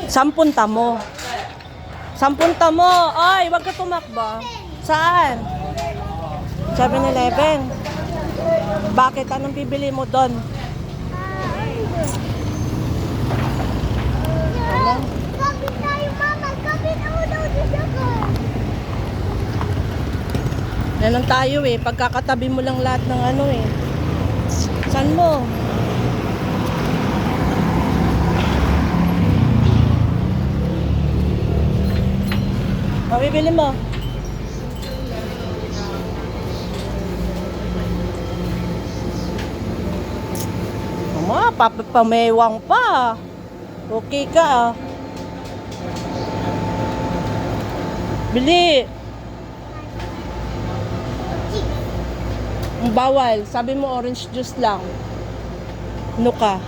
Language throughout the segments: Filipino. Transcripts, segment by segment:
Sampunta mo. Sampunta mo. Ay, wag ka tumakbo. Saan? 7-Eleven. Bakit? Anong bibili mo doon? Kapit tayo, mama. Kapit ako daw dito ko. Yan tayo eh. Pagkakatabi mo lang lahat ng ano eh. Saan mo? Mabibili mo? Mama, papamewang pa. Okay ka ah. Bili. Ang bawal. Sabi mo orange juice lang. Ano ka?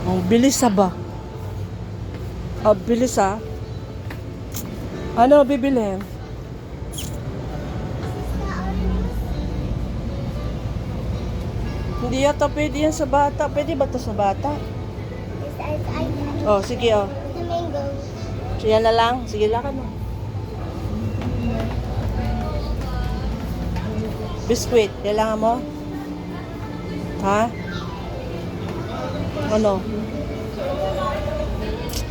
Ang bilis ba? Ang bilis ah. Ano bibili? Hindi yata pwede yan sa bata. Pwede ba ito sa bata? Oh, sige oh. The mango. Yan na lang. Sige lang ano. Biscuit. Kailangan mo? Ha? Ano?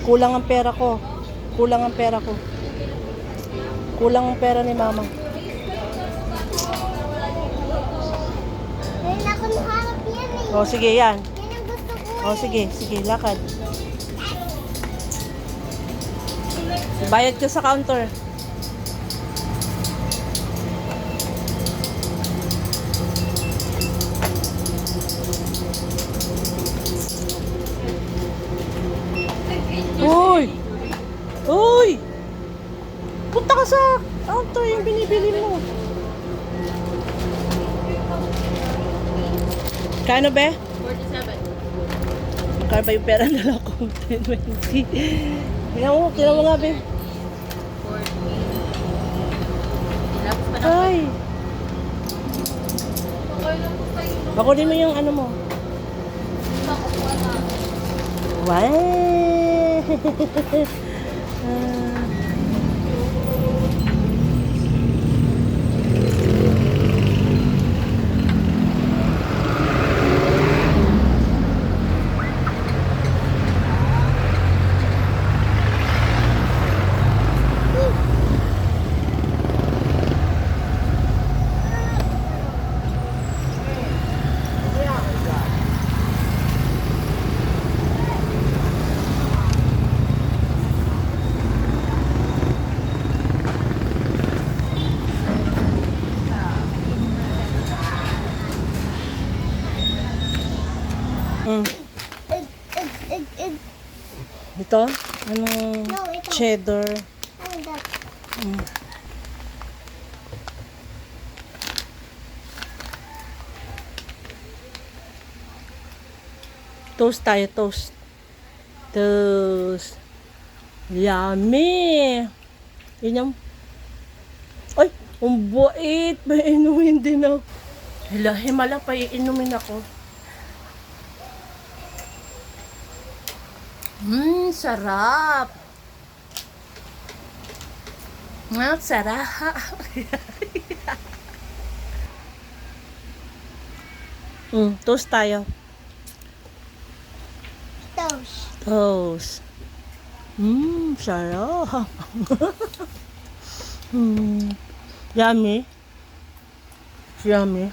Kulang ang pera ko. Kulang ang pera ko. Kulang ang pera ni mama. Ngayon ako nahanap yan eh. Oh, sige yan. Yan ang gusto ko. Oh, sige. Sige, lakad. Bayad ka sa counter. Uy! Uy! Punta ka sa counter yung binibili mo. Kano be? 47. Magkano ba yung pera na ko? 10-20. Tingnan mo nga be. 40. Lapos pa na. Ay! Bakunin mo yung ano mo. Wow! Mm. Ito? Anong No, ito. cheddar? Oh, that. Mm. Toast tayo, toast. Toast. Yummy! Yun yung... Ay! Ang bait! May inumin din ako. Hala, himala pa iinumin ako. Sarap! Sarap! Toast tayo. Toast. Toast. Sarap. Yummy. Yummy.